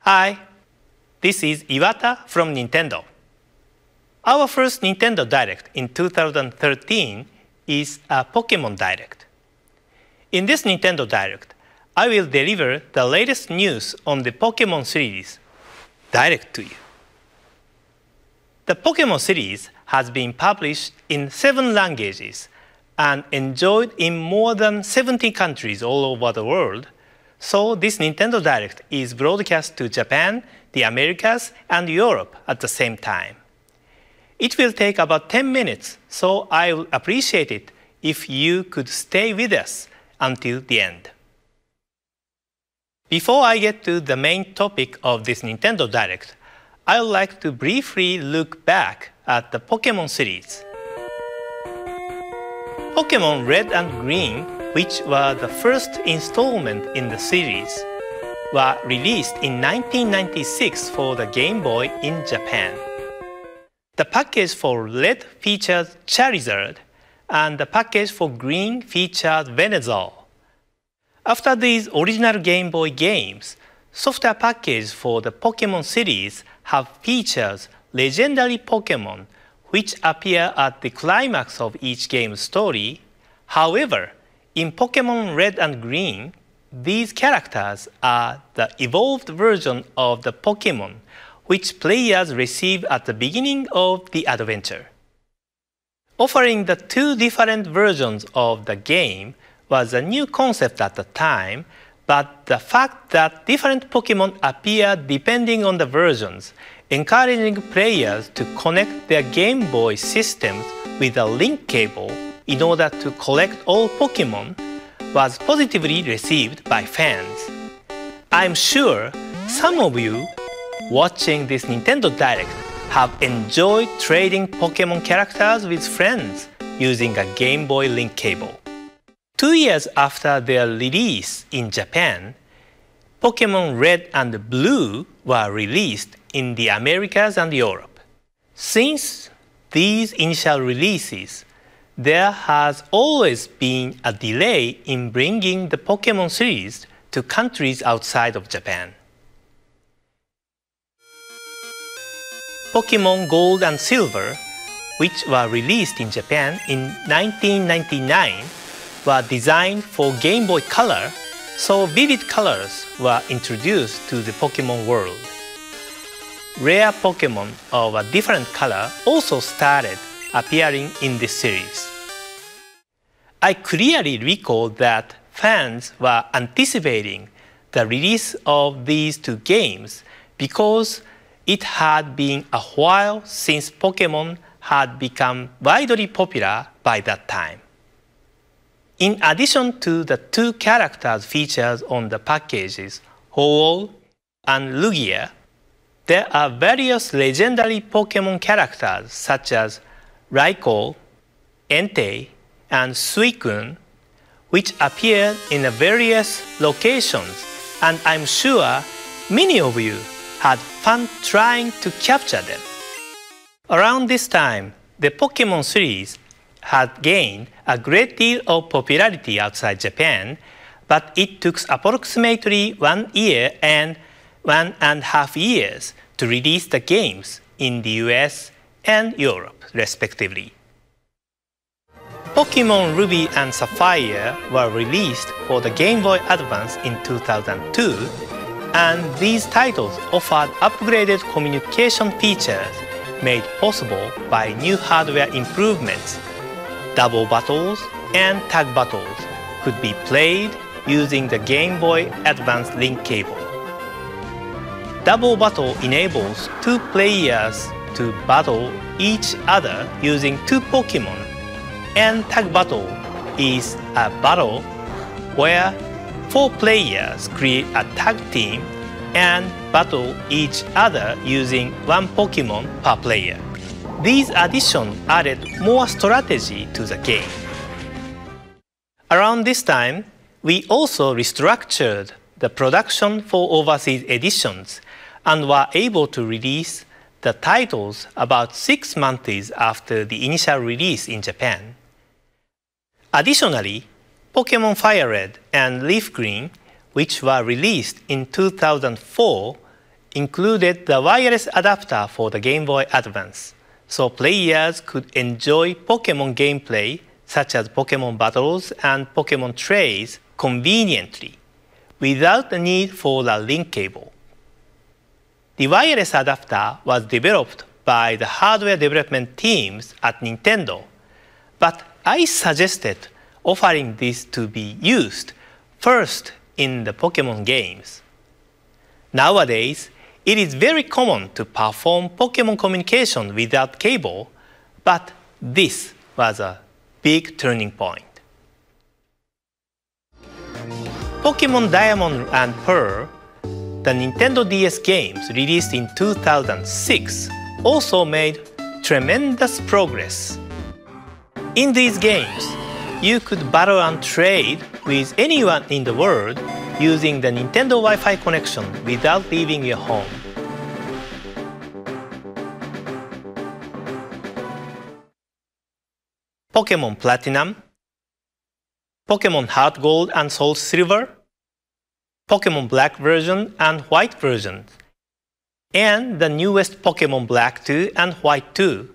Hi, this is Iwata from Nintendo. Our first Nintendo Direct in 2013 is a Pokémon Direct. In this Nintendo Direct, I will deliver the latest news on the Pokémon series direct to you. The Pokémon series has been published in 7 languages and enjoyed in more than 70 countries all over the world, so this Nintendo Direct is broadcast to Japan, the Americas, and Europe at the same time. It will take about 10 minutes, so I would appreciate it if you could stay with us until the end. Before I get to the main topic of this Nintendo Direct, I would like to briefly look back at the Pokémon series. Pokémon Red and Green, which were the first installment in the series, were released in 1996 for the Game Boy in Japan. The package for Red featured Charizard, and the package for Green featured Venusaur. After these original Game Boy games, software packages for the Pokémon series have featured legendary Pokémon which appear at the climax of each game's story. However, in Pokémon Red and Green, these characters are the evolved version of the Pokémon which players receive at the beginning of the adventure. Offering the 2 different versions of the game was a new concept at the time, but the fact that different Pokémon appear depending on the versions, encouraging players to connect their Game Boy systems with a link cable in order to collect all Pokémon, was positively received by fans. I'm sure some of you watching this Nintendo Direct have enjoyed trading Pokémon characters with friends using a Game Boy link cable. 2 years after their release in Japan, Pokémon Red and Blue were released in the Americas and Europe. Since these initial releases, there has always been a delay in bringing the Pokémon series to countries outside of Japan. Pokémon Gold and Silver, which were released in Japan in 1999, were designed for Game Boy Color, so vivid colors were introduced to the Pokémon world. Rare Pokémon of a different color also started appearing in this series. I clearly recall that fans were anticipating the release of these 2 games because it had been a while since Pokémon had become widely popular by that time. In addition to the 2 characters featured on the packages, Ho-Oh and Lugia, there are various legendary Pokémon characters such as Raikou, Entei, and Suicune, which appear in various locations, and I'm sure many of you had fun trying to capture them. Around this time, the Pokémon series had gained a great deal of popularity outside Japan, but it took approximately 1 year and 1.5 years to release the games in the US and Europe, respectively. Pokémon Ruby and Sapphire were released for the Game Boy Advance in 2002, and these titles offered upgraded communication features made possible by new hardware improvements. Double battles and tag battles could be played using the Game Boy Advance link cable. Double battle enables 2 players to battle each other using 2 Pokémon, and tag battle is a battle where 4 players create a tag team and battle each other using 1 Pokémon per player. These additions added more strategy to the game. Around this time, we also restructured the production for overseas editions and were able to release the titles about 6 months after the initial release in Japan. Additionally, Pokémon Fire Red and Leaf Green, which were released in 2004 included the wireless adapter for the Game Boy Advance, so players could enjoy Pokémon gameplay such as Pokémon battles and Pokémon trays conveniently, without the need for a link cable. The wireless adapter was developed by the hardware development teams at Nintendo, but I suggested offering this to be used first in the Pokémon games. Nowadays, it is very common to perform Pokémon communication without cable, but this was a big turning point. Pokémon Diamond and Pearl, the Nintendo DS games released in 2006, also made tremendous progress. In these games, you could battle and trade with anyone in the world using the Nintendo Wi-Fi connection without leaving your home. Pokémon Platinum, Pokémon Heart Gold and Soul Silver, Pokémon Black version and White version, and the newest Pokémon Black 2 and White 2,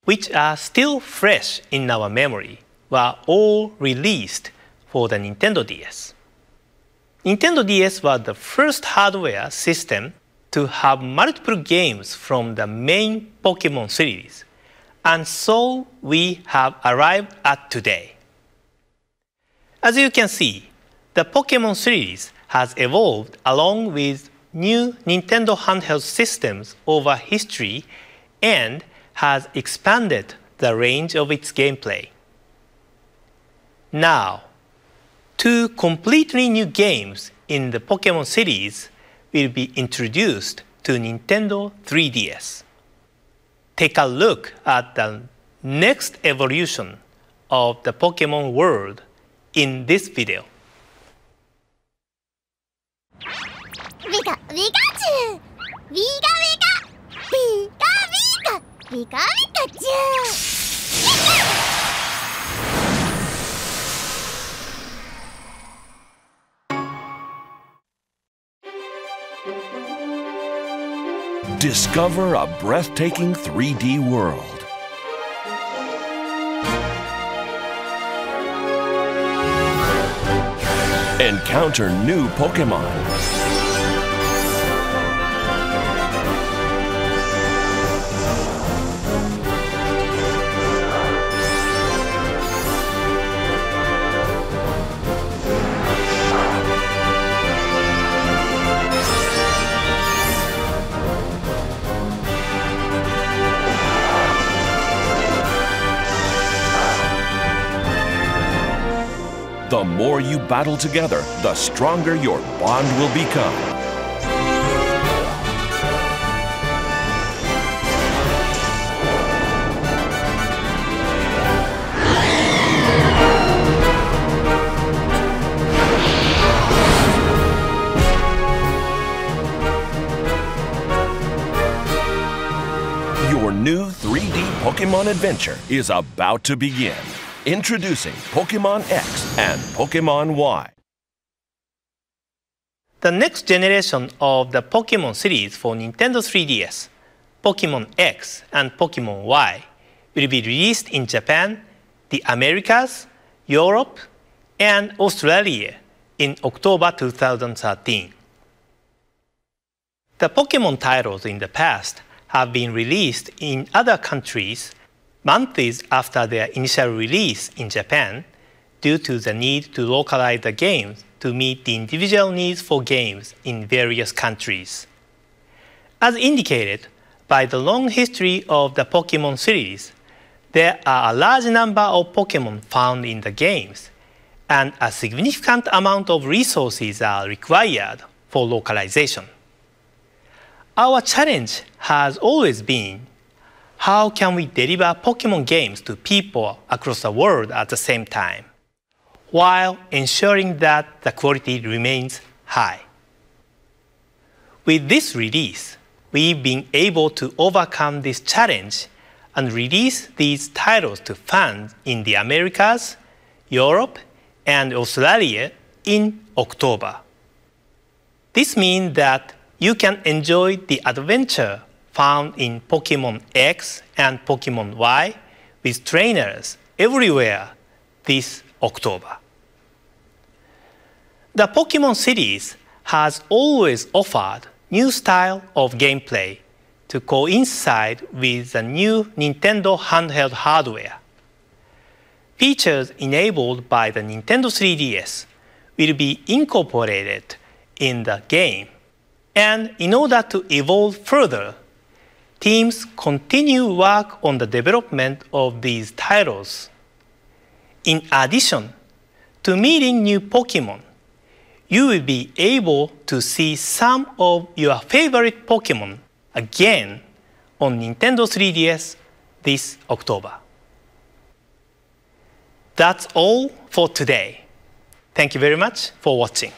which are still fresh in our memory, were all released for the Nintendo DS. Nintendo DS was the first hardware system to have multiple games from the main Pokémon series, and so we have arrived at today. As you can see, the Pokémon series has evolved along with new Nintendo handheld systems over history and has expanded the range of its gameplay. Now, two completely new games in the Pokémon series will be introduced to Nintendo 3DS. Take a look at the next evolution of the Pokémon world in this video. Pika Pikachu! Pika Pika! Pika Pika! Pika Pikachu! Discover a breathtaking 3D world. Encounter new Pokémon. The more you battle together, the stronger your bond will become. Your new 3D Pokémon adventure is about to begin. Introducing Pokémon X and Pokémon Y. The next generation of the Pokémon series for Nintendo 3DS, Pokémon X and Pokémon Y, will be released in Japan, the Americas, Europe, and Australia in October 2013. The Pokémon titles in the past have been released in other countries months after their initial release in Japan due to the need to localize the games to meet the individual needs for games in various countries. As indicated by the long history of the Pokémon series, there are a large number of Pokémon found in the games, and a significant amount of resources are required for localization. Our challenge has always been, how can we deliver Pokémon games to people across the world at the same time, while ensuring that the quality remains high? With this release, we've been able to overcome this challenge and release these titles to fans in the Americas, Europe, and Australia in October. This means that you can enjoy the adventure found in Pokémon X and Pokémon Y with trainers everywhere this October. The Pokémon series has always offered new style of gameplay to coincide with the new Nintendo handheld hardware. Features enabled by the Nintendo 3DS will be incorporated in the game, and in order to evolve further, teams continue work on the development of these titles. In addition to meeting new Pokémon, you will be able to see some of your favorite Pokémon again on Nintendo 3DS this October. That's all for today. Thank you very much for watching.